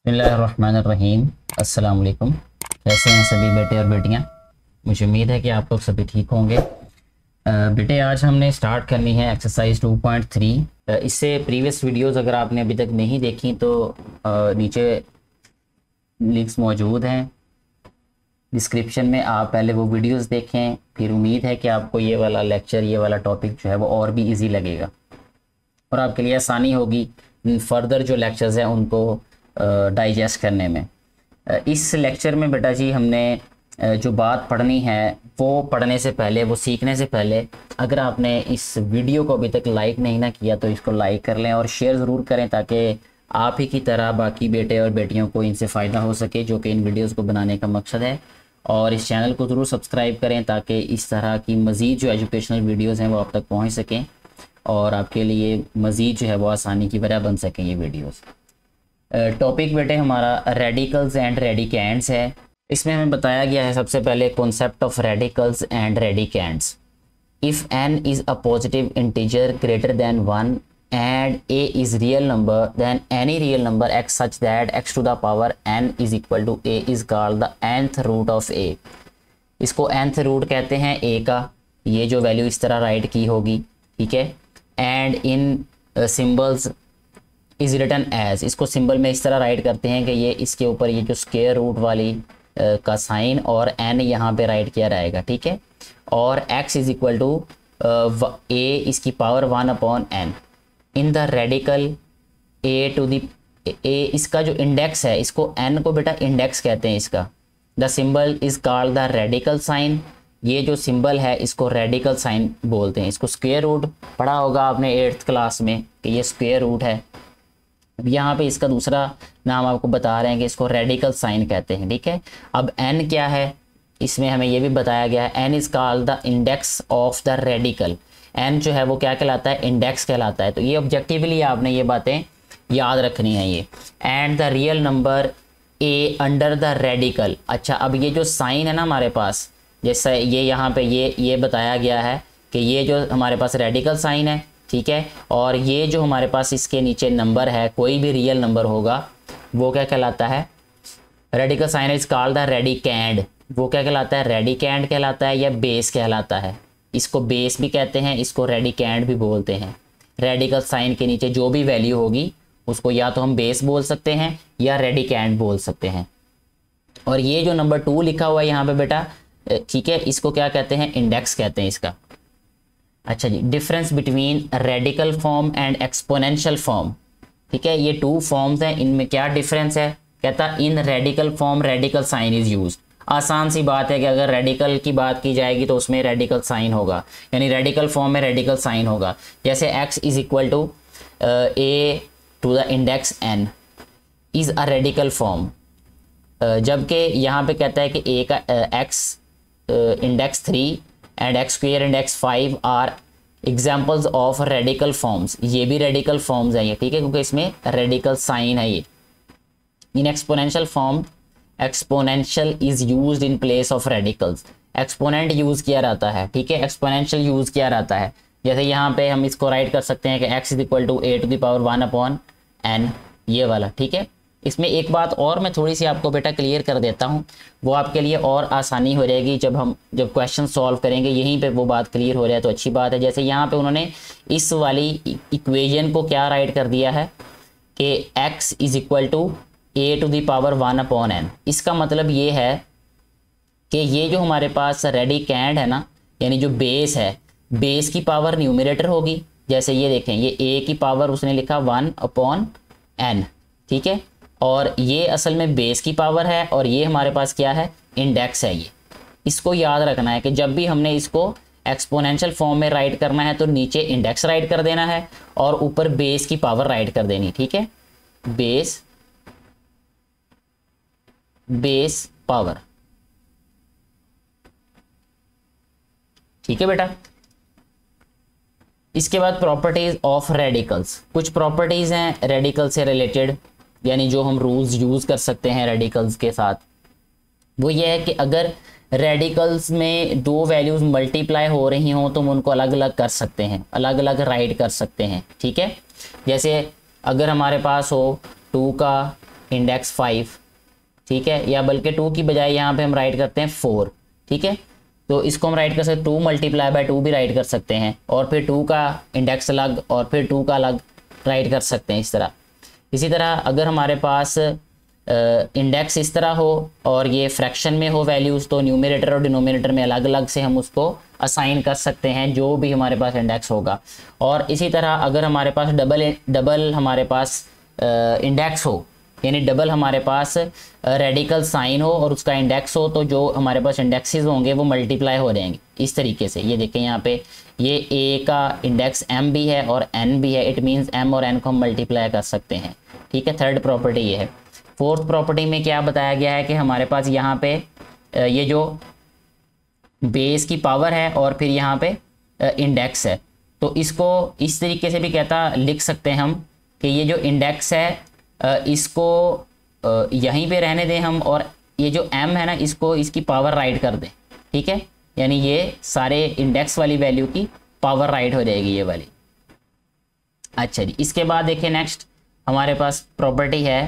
बिस्मिल्लाहिर्रहमानिर्रहीम। अस्सलाम वालेकुम। कैसे हैं सभी बेटे और बेटियां? मुझे उम्मीद है कि आप लोग सभी ठीक होंगे। बेटे, आज हमने स्टार्ट करनी है एक्सरसाइज 2.3। इससे प्रीवियस वीडियोस अगर आपने अभी तक नहीं देखी तो नीचे लिंक्स मौजूद हैं डिस्क्रिप्शन में, आप पहले वो वीडियोस देखें। फिर उम्मीद है कि आपको ये वाला लेक्चर, ये वाला टॉपिक जो है वो और भी ईजी लगेगा और आपके लिए आसानी होगी फर्दर जो लेक्चर्स हैं उनको डाइजेस्ट करने में। इस लेक्चर में बेटा जी हमने जो बात पढ़नी है वो पढ़ने से पहले, वो सीखने से पहले, अगर आपने इस वीडियो को अभी तक लाइक नहीं ना किया तो इसको लाइक कर लें और शेयर ज़रूर करें ताकि आप ही की तरह बाकी बेटे और बेटियों को इनसे फ़ायदा हो सके, जो कि इन वीडियोस को बनाने का मकसद है। और इस चैनल को ज़रूर सब्सक्राइब करें ताकि इस तरह की मज़ीद जो एजुकेशनल वीडियोज़ हैं वो आप तक पहुँच सकें और आपके लिए मज़ीद जो है वो आसानी की वजह बन सकें ये वीडियोस। टॉपिक बेटे हमारा रेडिकल्स एंड रेडिकेंड्स है। इसमें हमें बताया गया है सबसे पहले concept of radicals and radicands. If n is a positive integer greater than 1 and a is real number then any real number x such that x to the power n is equal to a is called the nth root of a। इसको nth root कहते हैं a का। ये जो value इस तरह right की होगी, ठीक है। And in symbols is written as, इसको सिंबल में इस तरह राइट करते हैं कि ये इसके ऊपर ये जो स्क्वायर रूट वाली का साइन और n यहाँ पे राइट किया रहेगा, ठीक है। और x is equal to a इसकी power 1/n in the radical a to the a। इसका जो इंडेक्स है, इसको n को बेटा इंडेक्स कहते हैं इसका। The symbol is called the radical sign. ये जो सिंबल है इसको रेडिकल साइन बोलते हैं। इसको स्क्वायर रूट पढ़ा होगा आपने 8th क्लास में कि ये स्क्वायर रूट है। अब यहाँ पे इसका दूसरा नाम आपको बता रहे हैं कि इसको रेडिकल साइन कहते हैं, ठीक है। अब n क्या है, इसमें हमें ये भी बताया गया है n is called the index of the radical. n जो है वो क्या कहलाता है, इंडेक्स कहलाता है। तो ये ऑब्जेक्टिवली आपने ये बातें याद रखनी है ये। And the real number a under the radical. अच्छा, अब ये जो साइन है ना हमारे पास, जैसे ये यहाँ पे ये बताया गया है कि ये जो हमारे पास रेडिकल साइन है, ठीक है, और ये जो हमारे पास इसके नीचे नंबर है, कोई भी रियल नंबर होगा, वो क्या कहलाता है, radical sign is called the radicand. वो क्या कहलाता है, रेडिकेंड कहलाता है या बेस कहलाता है। इसको बेस भी कहते हैं, इसको रेडिकेंड भी बोलते हैं। रेडिकल साइन के नीचे जो भी वैल्यू होगी उसको या तो हम बेस बोल सकते हैं या रेडिकेंड बोल सकते हैं। और ये जो नंबर 2 लिखा हुआ है यहाँ पे बेटा, ठीक है, इसको क्या कहते हैं, इंडेक्स कहते हैं इसका। अच्छा जी, difference between radical form and exponential form, ठीक है। ये 2 फॉर्म्स हैं, इनमें क्या डिफरेंस है, कहता in radical form radical sign is used. आसान सी बात है कि अगर रेडिकल की बात की जाएगी तो उसमें रेडिकल साइन होगा, यानी रेडिकल फॉर्म में रेडिकल साइन होगा। जैसे x is equal to a to the index n is a radical form, जबकि यहाँ पे कहता है कि a का x index 3 and x square index 5 are examples of radical forms. ये भी रेडिकल फॉर्म्स हैं ये, ठीक है, क्योंकि इसमें रेडिकल साइन है ये। In exponential form exponential is used in place of radicals. Exponent use किया जाता है, ठीक है, एक्सपोनेंशियल यूज किया जाता है। जैसे यहाँ पे हम इसको राइट कर सकते हैं कि x is equal to a to the power 1/n, ये वाला, ठीक है। इसमें एक बात और मैं थोड़ी सी आपको बेटा क्लियर कर देता हूँ, वो आपके लिए और आसानी हो जाएगी जब क्वेश्चन सॉल्व करेंगे, यहीं पे वो बात क्लियर हो जाए तो अच्छी बात है। जैसे यहाँ पे उन्होंने इस वाली इक्वेशन को क्या राइट कर दिया है कि x is equal to a to the power 1/n। इसका मतलब ये है कि ये जो हमारे पास रेडिकेंड है ना, यानी जो बेस है, बेस की पावर न्यूमरेटर होगी। जैसे ये देखें, ये a की पावर उसने लिखा 1/n, ठीक है, और ये असल में बेस की पावर है और ये हमारे पास क्या है, इंडेक्स है ये। इसको याद रखना है कि जब भी हमने इसको एक्सपोनेंशियल फॉर्म में राइट करना है तो नीचे इंडेक्स राइट कर देना है और ऊपर बेस की पावर राइट कर देनी, ठीक है, बेस पावर, ठीक है बेटा। इसके बाद प्रॉपर्टीज ऑफ रेडिकल्स। कुछ प्रॉपर्टीज हैं रेडिकल से रिलेटेड, यानी जो हम रूल्स यूज कर सकते हैं रेडिकल्स के साथ। वो ये है कि अगर रेडिकल्स में 2 वैल्यूज मल्टीप्लाई हो रही हों तो हम उनको अलग अलग कर सकते हैं, अलग अलग राइट कर सकते हैं, ठीक है। जैसे अगर हमारे पास हो 2 का इंडेक्स 5, ठीक है, या बल्कि 2 की बजाय यहाँ पे हम राइट करते हैं 4, ठीक है। तो इसको हम राइट कर सकते हैं 2 मल्टीप्लाई बाय 2 भी राइट कर सकते हैं, और फिर 2 का इंडेक्स अलग और फिर 2 का अलग राइट कर सकते हैं इस तरह। इसी तरह अगर हमारे पास इंडेक्स इस तरह हो और ये फ्रैक्शन में हो वैल्यूज़, तो न्यूमरेटर और डिनोमिनेटर में अलग अलग से हम उसको असाइन कर सकते हैं जो भी हमारे पास इंडेक्स होगा। और इसी तरह अगर हमारे पास डबल हमारे पास इंडेक्स हो, यानी डबल हमारे पास रेडिकल साइन हो और उसका इंडेक्स हो, तो जो हमारे पास इंडेक्सेस होंगे वो मल्टीप्लाई हो जाएंगे इस तरीके से। ये देखें यहाँ पे ये a का इंडेक्स m भी है और n भी है, इट मीन्स m और n को हम मल्टीप्लाई कर सकते हैं, ठीक है। थर्ड प्रॉपर्टी ये है। फोर्थ प्रॉपर्टी में क्या बताया गया है कि हमारे पास यहाँ पे ये जो बेस की पावर है और फिर यहाँ पे इंडेक्स है, तो इसको इस तरीके से भी लिख सकते हैं हम कि ये जो इंडेक्स है इसको यहीं पे रहने दें हम, और ये जो m है ना इसको इसकी पावर राइट कर दें, ठीक है। यानी ये सारे इंडेक्स वाली वैल्यू की पावर राइट हो जाएगी ये वाली। अच्छा जी, इसके बाद देखिए नेक्स्ट हमारे पास प्रॉपर्टी है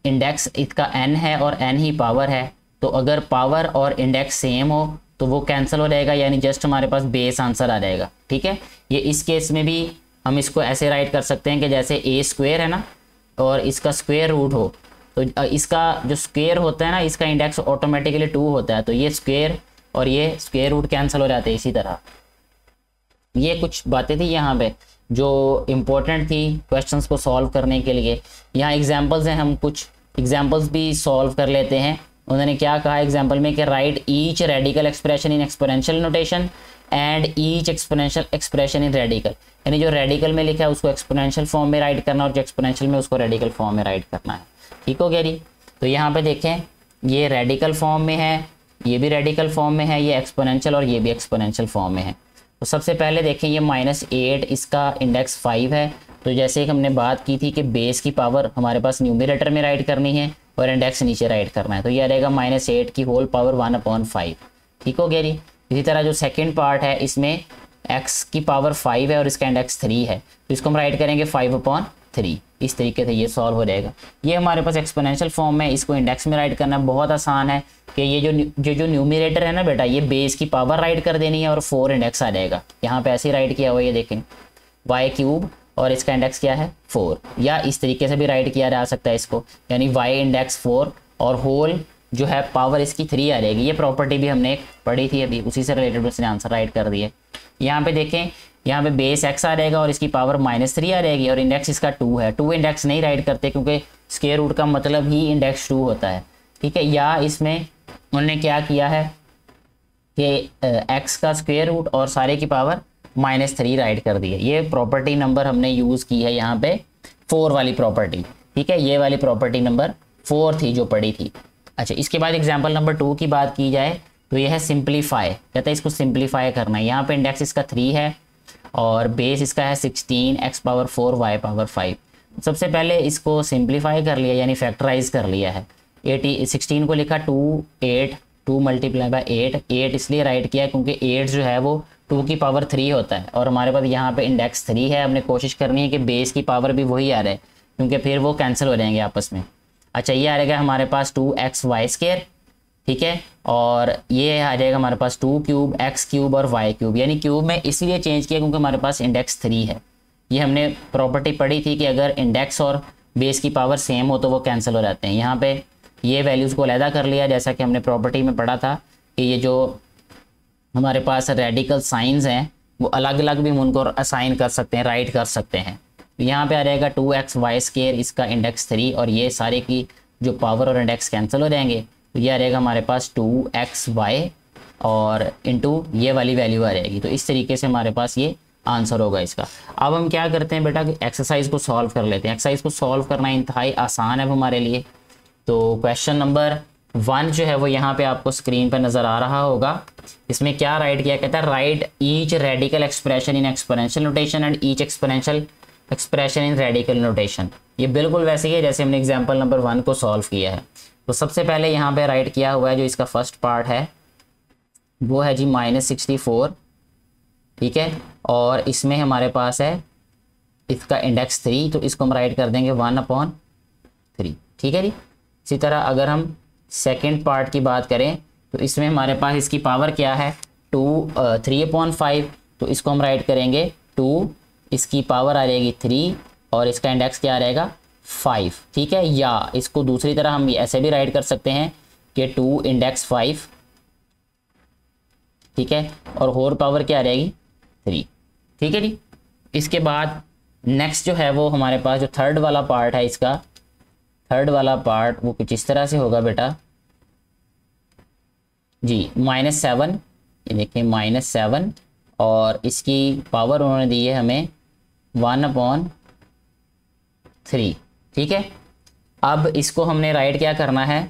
इंडेक्स इसका n है और n ही पावर है, तो अगर पावर और इंडेक्स सेम हो तो वो कैंसिल हो जाएगा, यानी जस्ट हमारे पास बेस आंसर आ जाएगा, ठीक है। ये इस केस में भी हम इसको ऐसे राइट कर सकते हैं कि जैसे a स्क्वायर है ना और इसका स्क्वायर रूट हो, तो इसका जो स्क्वायर होता है ना इसका इंडेक्स ऑटोमेटिकली 2 होता है, तो ये स्क्वायर और ये स्क्वायर रूट कैंसिल हो जाते हैं। इसी तरह ये कुछ बातें थी यहाँ पे जो इम्पोर्टेंट थी क्वेश्चंस को सॉल्व करने के लिए। यहाँ एग्जांपल्स हैं, हम कुछ एग्जांपल्स भी सॉल्व कर लेते हैं। उन्होंने क्या कहा एग्जांपल में कि right each radical expression in exponential notation and each exponential expression in radical, यानी जो रेडिकल में लिखा है उसको एक्सपोनेंशियल फॉर्म में राइट करना और जो एक्सपोनेंशियल में उसको रेडिकल फॉर्म में राइट करना है, ठीक हो गया जी। तो यहाँ पे देखें ये रेडिकल फॉर्म में है, ये भी रेडिकल फॉर्म में है, ये एक्सपोनेंशियल और ये भी एक्सपोनेंशियल फॉर्म में है। तो सबसे पहले देखें ये -8 इसका इंडेक्स 5 है, तो जैसे कि हमने बात की थी कि बेस की पावर हमारे पास न्यूमरेटर में राइट करनी है और इंडेक्स नीचे राइट करना है, तो ये आ रहेगा -8 की होल पावर 1/5, ठीक हो गया जी। इसी तरह जो सेकंड पार्ट है इसमें x की पावर 5 है और इसका इंडेक्स 3 है, तो इसको हम राइट करेंगे 5/3। इस तरीके से ये सॉल्व हो जाएगा। ये हमारे पास एक्सपोनेंशियल फॉर्म में, इसको इंडेक्स में राइट करना बहुत आसान है कि ये जो न्यूमरेटर है ना बेटा, ये बेस की पावर राइट कर देनी है और 4 इंडेक्स आ जाएगा। यहाँ पे ऐसे ही राइट किया हुआ ये देखें y³ और इसका इंडेक्स क्या है 4, या इस तरीके से भी राइट किया जा सकता है इसको, यानी y इंडेक्स 4 और होल जो है पावर इसकी 3 आ जाएगी। ये प्रॉपर्टी भी हमने पढ़ी थी अभी, उसी से रिलेटेड उसने आंसर राइट कर दिए। यहाँ पे देखें यहाँ पे बेस x आ जाएगा और इसकी पावर -3 आ जाएगी और इंडेक्स इसका 2 है। 2 इंडेक्स नहीं राइट करते क्योंकि स्क्वायर रूट का मतलब ही इंडेक्स 2 होता है, ठीक है। या इसमें उन्होंने क्या किया है कि x का स्क्वायर रूट और सारे की पावर -3 राइट कर दी है। ये प्रॉपर्टी नंबर हमने यूज़ की है यहाँ पे 4 वाली प्रॉपर्टी, ठीक है। ये वाली प्रॉपर्टी नंबर 4 थी जो पढ़ी थी। अच्छा, इसके बाद एग्जाम्पल नंबर 2 की बात की जाए तो यह है सिंप्लीफाई, कहते हैं इसको सिंप्लीफाई करना है। यहाँ पे इंडेक्स इसका 3 है और बेस इसका है 16, x⁴ y⁵। सबसे पहले इसको सिंप्लीफाई कर लिया यानी फैक्टराइज कर लिया है। 16 को लिखा 2 8 2 मल्टीप्लाई बाय 8 इसलिए राइट किया क्योंकि 8 जो है वो 2 की पावर 3 होता है और हमारे पास यहाँ पे इंडेक्स 3 है। हमने कोशिश करनी है कि बेस की पावर भी वही आ रहा है क्योंकि फिर वो कैंसिल हो जाएंगे आपस में। अच्छा, ये आ जाएगा हमारे पास 2xy², ठीक है, और ये आ जाएगा हमारे पास 2³ x³ और y³ यानी क्यूब में इसलिए चेंज किया क्योंकि हमारे पास इंडेक्स 3 है। ये हमने प्रॉपर्टी पढ़ी थी कि अगर इंडेक्स और बेस की पावर सेम हो तो वो कैंसिल हो जाते हैं। यहाँ पे ये वैल्यूज़ को अलहदा कर लिया जैसा कि हमने प्रॉपर्टी में पढ़ा था कि ये जो हमारे पास रेडिकल साइंस हैं वो अलग अलग भी हम उनको असाइन कर सकते हैं, राइट कर सकते हैं। यहाँ पे आ जाएगा 2xy², इसका इंडेक्स 3 और ये सारे की जो पावर और इंडेक्स कैंसिल हो जाएंगे, तो ये आ जाएगा हमारे पास 2xy और इंटू ये वाली वैल्यू आ जाएगी। तो इस तरीके से हमारे पास ये आंसर होगा इसका। अब हम क्या करते हैं बेटा कि एक्सरसाइज को सॉल्व कर लेते हैं। एक्सरसाइज को सॉल्व करना इंतहाई आसान है हमारे लिए। तो क्वेश्चन नंबर 1 जो है वो यहाँ पे आपको स्क्रीन पर नज़र आ रहा होगा। इसमें क्या राइट किया, कहता है right each radical expression in exponential notation and each exponential expression in radical notation. ये बिल्कुल वैसे ही है जैसे हमने एग्जाम्पल नंबर 1 को सॉल्व किया है। तो सबसे पहले यहाँ पे राइट किया हुआ है जो इसका फर्स्ट पार्ट है वो है जी -64, ठीक है, और इसमें हमारे पास है इसका इंडेक्स 3, तो इसको हम राइट कर देंगे 1/3, 3। ठीक है जी। इसी तरह अगर हम सेकेंड पार्ट की बात करें तो इसमें हमारे पास इसकी पावर क्या है 3/5, तो इसको हम राइट करेंगे 2, इसकी पावर आ जाएगी 3 और इसका इंडेक्स क्या आ जाएगा 5। ठीक है, या इसको दूसरी तरह हम ऐसे भी राइट कर सकते हैं कि 2 इंडेक्स 5। ठीक है, और होल पावर क्या आ जाएगी 3। ठीक है जी। इसके बाद नेक्स्ट जो है वो हमारे पास जो थर्ड वाला पार्ट है, इसका थर्ड वाला पार्ट वो कुछ इस तरह से होगा बेटा जी, -7। ये देखिए -7 और इसकी पावर उन्होंने दी है हमें 1/3। ठीक है, अब इसको हमने राइट क्या करना है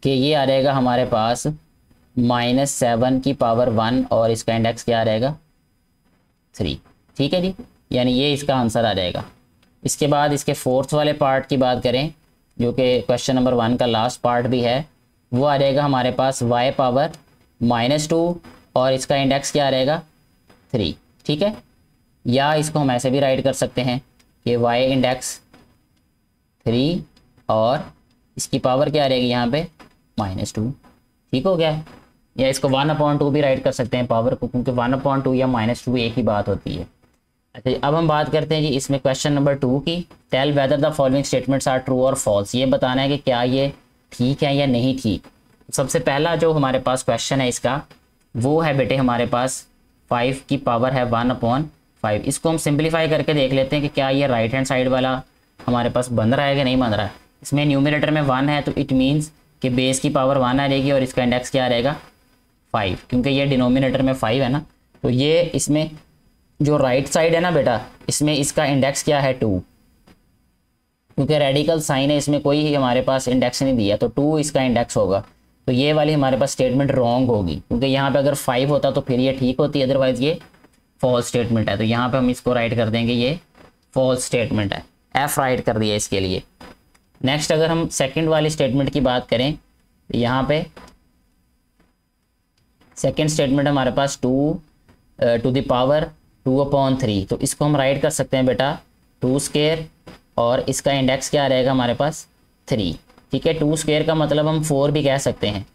कि ये आ जाएगा हमारे पास -7 की पावर 1 और इसका इंडेक्स क्या आ जाएगा 3। ठीक है जी, यानी ये इसका आंसर आ जाएगा। इसके बाद इसके फोर्थ वाले पार्ट की बात करें जो कि क्वेश्चन नंबर 1 का लास्ट पार्ट भी है, वो आ जाएगा हमारे पास y पावर -2 और इसका इंडेक्स क्या आ जाएगा 3। ठीक है, या इसको हम ऐसे भी राइट कर सकते हैं कि y इंडेक्स 3 और इसकी पावर क्या आ जाएगी यहाँ पे -2। ठीक हो गया, या इसको 1/2 भी राइट कर सकते हैं पावर को, क्योंकि 1/2 या -2 एक ही बात होती है। अच्छा, अब हम बात करते हैं जी इसमें क्वेश्चन नंबर 2 की। Tell whether the following statements are true और फॉल्स। ये बताना है कि क्या ये ठीक है या नहीं ठीक। सबसे पहला जो हमारे पास क्वेश्चन है इसका वो है बेटे हमारे पास 5 की पावर है 1/5। इसको हम सिंप्लीफाई करके देख लेते हैं कि क्या ये राइट हैंड साइड वाला हमारे पास बन रहा है कि नहीं बन रहा है। इसमें न्यूमरेटर में 1 है तो इट मीन्स कि बेस की पावर 1 आ जाएगी और इसका इंडेक्स क्या रहेगा 5, क्योंकि ये डिनोमिनेटर में 5 है ना। तो ये इसमें जो राइट साइड है ना बेटा, इसमें इसका इंडेक्स क्या है 2, क्योंकि रेडिकल साइन है, इसमें कोई ही हमारे पास इंडेक्स नहीं दिया, तो 2 इसका इंडेक्स होगा। तो ये वाली हमारे पास स्टेटमेंट रॉन्ग होगी, क्योंकि यहाँ पे अगर 5 होता तो फिर ये ठीक होती, अदरवाइज ये फॉल्स स्टेटमेंट है। तो यहाँ पे हम इसको राइट कर देंगे ये फॉल्स स्टेटमेंट है, F राइट कर दिया इसके लिए। नेक्स्ट अगर हम सेकंड वाली स्टेटमेंट की बात करें तो यहाँ पे सेकंड स्टेटमेंट हमारे पास 2 टू द पावर 2/3, तो इसको हम राइट कर सकते हैं बेटा 2 स्क्वायर और इसका इंडेक्स क्या रहेगा हमारे पास 3। ठीक है, 2 स्क्वायर का मतलब हम 4 भी कह सकते हैं,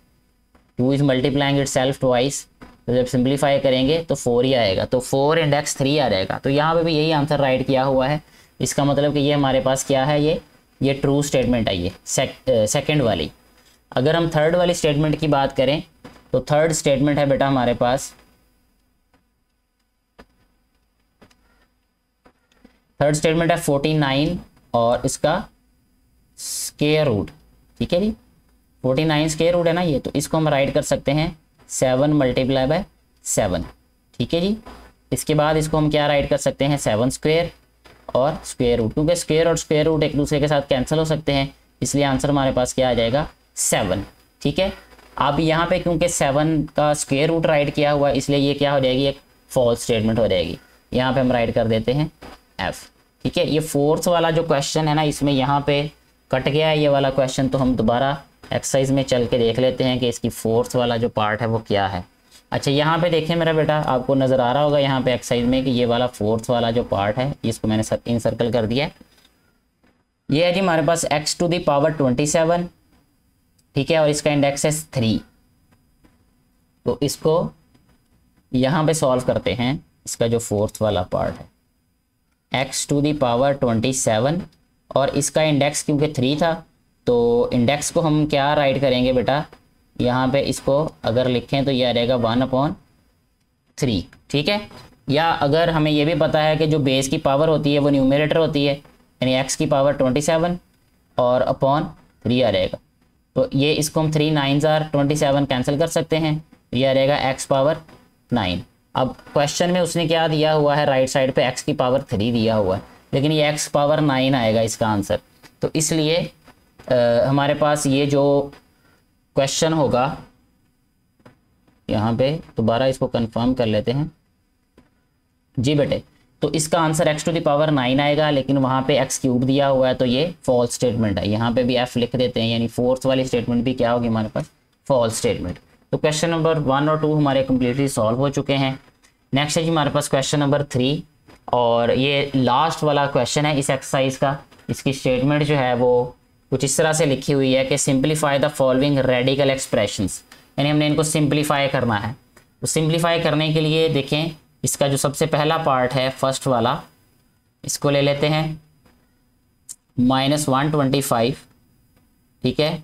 2 is multiplying it self twice, तो जब सिंप्लीफाई करेंगे तो 4 ही आएगा, तो 4 इंडेक्स 3 आ जाएगा। तो यहाँ पे भी यही आंसर राइट किया हुआ है। इसका मतलब कि ये हमारे पास क्या है, ये ट्रू स्टेटमेंट है, ये सेकेंड वाली। अगर हम थर्ड वाली स्टेटमेंट की बात करें तो थर्ड स्टेटमेंट है बेटा हमारे पास, थर्ड स्टेटमेंट है 49 और इसका स्क्वायर रूट। ठीक है जी, 49 स्क्वायर रूट है ना ये, तो इसको हम राइट कर सकते हैं 7 × 7। ठीक है जी, इसके बाद इसको हम क्या राइट कर सकते हैं 7 स्क्वायर और स्क्वायर रूट, क्योंकि स्क्वायर और स्क्वायर रूट एक दूसरे के साथ कैंसिल हो सकते हैं, इसलिए आंसर हमारे पास क्या आ जाएगा 7। ठीक है, अब यहाँ पे क्योंकि 7 का स्क्वायर रूट राइट किया हुआ है, इसलिए ये क्या हो जाएगी, एक फॉल्स स्टेटमेंट हो जाएगी। यहाँ पे हम राइट कर देते हैं F। ठीक है, ये फोर्थ वाला जो क्वेश्चन है ना, इसमें यहाँ पे कट गया है ये वाला क्वेश्चन, तो हम दोबारा एक्सरसाइज में चल के देख लेते हैं कि इसकी फोर्थ वाला जो पार्ट है वो क्या है। अच्छा, यहाँ पे देखें मेरा बेटा, आपको नज़र आ रहा होगा यहाँ पे एक्सरसाइज में कि ये वाला फोर्थ वाला जो पार्ट है इसको मैंने इन सर्कल कर दिया है। ये है जी हमारे पास x टू द पावर 27। ठीक है, और इसका इंडेक्स है 3। तो इसको यहाँ पे सॉल्व करते हैं, इसका जो फोर्थ वाला पार्ट है x टू द पावर 27 और इसका इंडेक्स क्योंकि 3 था, तो इंडेक्स को हम क्या राइट करेंगे बेटा, यहाँ पे इसको अगर लिखें तो ये आ जाएगा 1/3। ठीक है, या अगर हमें ये भी पता है कि जो बेस की पावर होती है वो न्यूमरेटर होती है, यानी x की पावर 27 और /3 आ जाएगा, तो ये इसको हम 3 9s are 27 कैंसिल कर सकते हैं, ये आ जाएगा x पावर 9। अब क्वेश्चन में उसने क्या दिया हुआ है, राइट साइड पे x की पावर 3 दिया हुआ है, लेकिन ये x पावर 9 आएगा इसका आंसर। तो इसलिए हमारे पास ये जो क्वेश्चन होगा, यहाँ पे दोबारा इसको कंफर्म कर लेते हैं जी बेटे, तो इसका answer x to the power 9 आएगा, लेकिन वहाँ पे x³ दिया हुआ है, तो ये फॉल्स स्टेटमेंट है। यहाँ पे भी f लिख देते हैं, यानी फोर्थ वाली स्टेटमेंट भी क्या होगी हमारे पास, फॉल्स स्टेटमेंट। तो क्वेश्चन नंबर 1 और 2 हमारे कम्प्लीटली सॉल्व हो चुके हैं। नेक्स्ट है जी हमारे पास क्वेश्चन नंबर 3, और ये लास्ट वाला क्वेश्चन है इस एक्सरसाइज का। इसकी स्टेटमेंट जो है वो कुछ इस तरह से लिखी हुई है कि simplify the following radical expressions, यानी हमने इनको सिंप्लीफाई करना है। तो सिंप्लीफाई करने के लिए देखें, इसका जो सबसे पहला पार्ट है फर्स्ट वाला, इसको ले लेते हैं -125, ठीक है,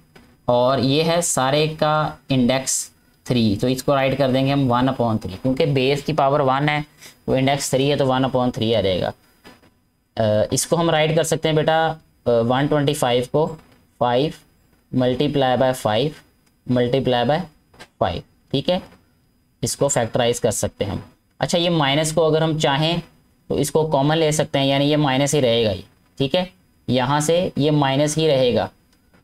और ये है सारे का इंडेक्स 3, तो इसको राइट कर देंगे हम 1/3, क्योंकि बेस की पावर 1 है, वो इंडेक्स 3 है, तो 1/3 आ जाएगा। इसको हम राइट कर सकते हैं बेटा 125 को 5 मल्टीप्लाई बाय 5 मल्टीप्लाई बाय 5, ठीक है, इसको फैक्टराइज कर सकते हैं हम। अच्छा, ये माइनस को अगर हम चाहें तो इसको कॉमन ले सकते हैं, यानी ये माइनस ही रहेगा ये, ठीक है, यहाँ से ये माइनस ही रहेगा,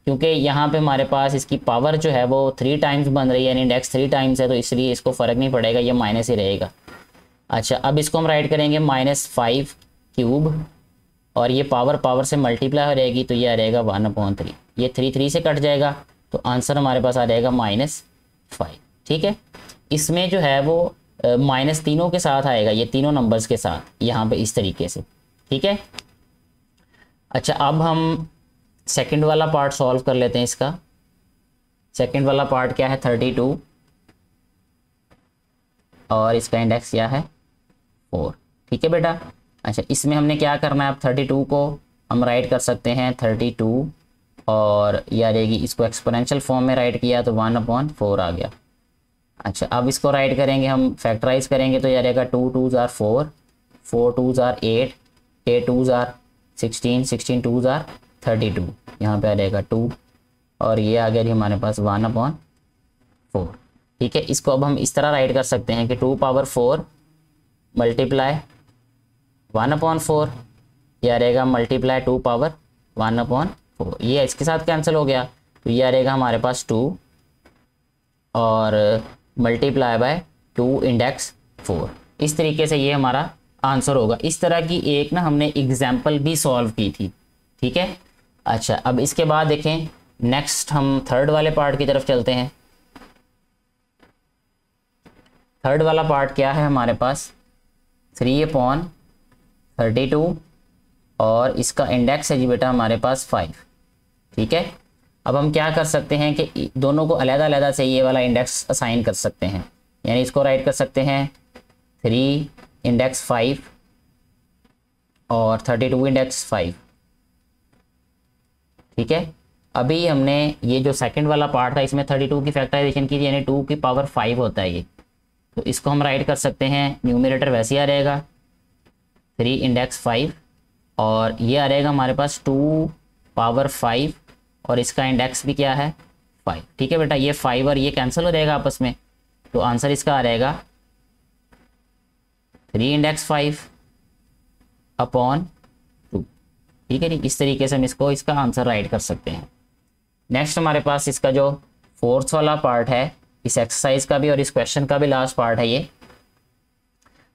क्योंकि यहाँ पे हमारे पास इसकी पावर जो है वो 3 टाइम्स बन रही है, यानी इंडेक्स 3 टाइम्स है, तो इसलिए इसको फ़र्क नहीं पड़ेगा, ये माइनस ही रहेगा। अच्छा, अब इसको हम राइट करेंगे -5 क्यूब, और ये पावर से मल्टीप्लाई हो जाएगी, तो ये आ जाएगा 1/3, ये 3 से कट जाएगा, तो आंसर हमारे पास आ जाएगा -5, ठीक है। इसमें जो है वो माइनस तीनों के साथ आएगा, ये तीनों नंबर्स के साथ यहाँ पे इस तरीके से, ठीक है। अच्छा, अब हम सेकंड वाला पार्ट सॉल्व कर लेते हैं। इसका सेकंड वाला पार्ट क्या है 32, और इसका इंडेक्स क्या है 4, ठीक है बेटा। अच्छा, इसमें हमने क्या करना है, अब 32 को हम राइट कर सकते हैं 32, और ये आ जाएगी, इसको एक्सपोनेंशियल फॉर्म में राइट किया तो 1/4 आ गया। अच्छा, अब इसको राइट करेंगे हम, फैक्टराइज करेंगे तो ये आ जाएगा 2 2s are 4, 4 2s are 8, 8 2s are 16, 16 2s are 32, यहाँ पे आ जाएगा 2, और ये आ गया जी हमारे पास 1/4, ठीक है। इसको अब हम इस तरह राइट कर सकते हैं कि 2⁴ मल्टीप्लाई 1/4, ये आ रहेगा मल्टीप्लाई 2⁴ ये इसके साथ कैंसिल हो गया, तो ये आ रहेगा हमारे पास 2 और मल्टीप्लाई बाय 2 इंडेक्स 4। इस तरीके से ये हमारा आंसर होगा। इस तरह की एक ना हमने एग्जाम्पल भी सॉल्व की थी, ठीक है। अच्छा, अब इसके बाद देखें, नेक्स्ट हम थर्ड वाले पार्ट की तरफ चलते हैं। थर्ड वाला पार्ट क्या है हमारे पास 3/32, और इसका इंडेक्स है जी बेटा हमारे पास 5, ठीक है। अब हम क्या कर सकते हैं कि दोनों को अलग-अलग से ये वाला इंडेक्स असाइन कर सकते हैं, यानी इसको राइट कर सकते हैं 3 इंडेक्स 5 और 32 इंडेक्स 5, ठीक है। अभी हमने ये जो सेकंड वाला पार्ट था इसमें 32 की फैक्टराइजेशन की थी, यानी 2 की पावर 5 होता है ये, तो इसको हम राइट कर सकते हैं, न्यूमरेटर वैसे ही आ रहेगा 3 इंडेक्स 5, और ये आ रहेगा हमारे पास 2 पावर 5, और इसका इंडेक्स भी क्या है 5, ठीक है बेटा। ये 5 और ये कैंसिल हो जाएगा आपस में, तो आंसर इसका आ रहेगा 3 इंडेक्स 5 अपॉन 2, ठीक है। इस तरीके से हम इसको इसका आंसर राइट कर सकते हैं। नेक्स्ट हमारे पास इसका जो फोर्थ वाला पार्ट है इस एक्सरसाइज का भी और इस क्वेश्चन का भी लास्ट पार्ट है ये,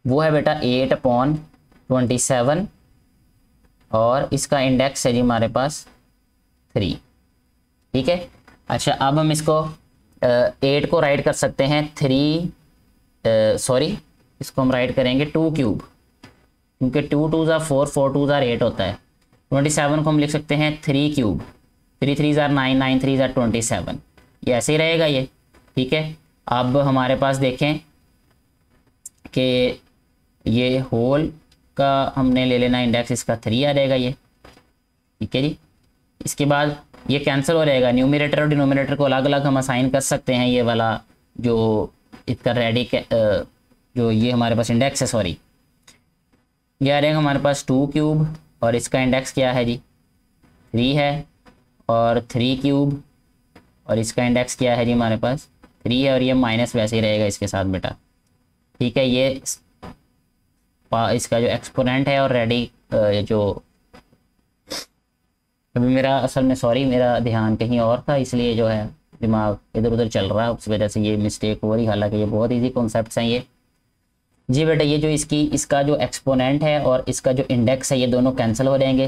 वो है बेटा 8/27, और इसका इंडेक्स है जी हमारे पास 3, ठीक है। अच्छा, अब हम इसको 8 को राइट कर सकते हैं इसको हम राइट करेंगे 2 क्यूब, क्योंकि 2 2s are 4, 4 2s are 8 होता है। 27 को हम लिख सकते हैं 3 cube, 3 3s are 9, 9 3s are 27, ये ऐसे ही रहेगा ये, ठीक है। अब हमारे पास देखें कि ये होल का हमने ले लेना इंडेक्स, इसका 3 आ जाएगा ये, ठीक है जी। इसके बाद ये कैंसिल हो जाएगा, न्यूमरेटर और डिनोमिनेटर को अलग अलग हम असाइन कर सकते हैं। ये वाला जो इसका जो ये हमारे पास इंडेक्स है, सॉरी, ये आ रहेगा हमारे पास 2 क्यूब, और इसका इंडेक्स क्या है जी 3 है, और 3 क्यूब, और इसका इंडेक्स क्या है जी हमारे पास 3 है, और ये माइनस वैसे ही रहेगा इसके साथ बेटा, ठीक है। ये इसका जो एक्सपोनेंट है, और रेडी जो अभी मेरा असल में मेरा ध्यान कहीं और था, इसलिए जो है दिमाग इधर उधर चल रहा है, उस वजह से ये मिस्टेक हो रही। हालांकि ये बहुत इजी कॉन्सेप्ट्स हैं ये जी बेटा। ये जो इसका जो एक्सपोनेंट है और इसका जो इंडेक्स है, ये दोनों कैंसिल हो जाएंगे,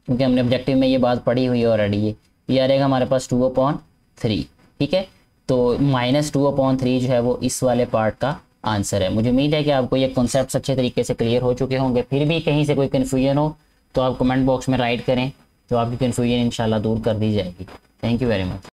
क्योंकि हमने ऑब्जेक्टिव में ये बात पढ़ी हुई है ऑलरेडी। ये आ रहेगा हमारे पास 2/3, ठीक है। तो -2/3 जो है वो इस वाले पार्ट का आंसर है। मुझे उम्मीद है कि आपको ये कॉन्सेप्ट्स अच्छे तरीके से क्लियर हो चुके होंगे। फिर भी कहीं से कोई कन्फ्यूजन हो तो आप कमेंट बॉक्स में राइट करें, तो आपकी कन्फ्यूजन इंशाल्लाह दूर कर दी जाएगी। Thank you very much.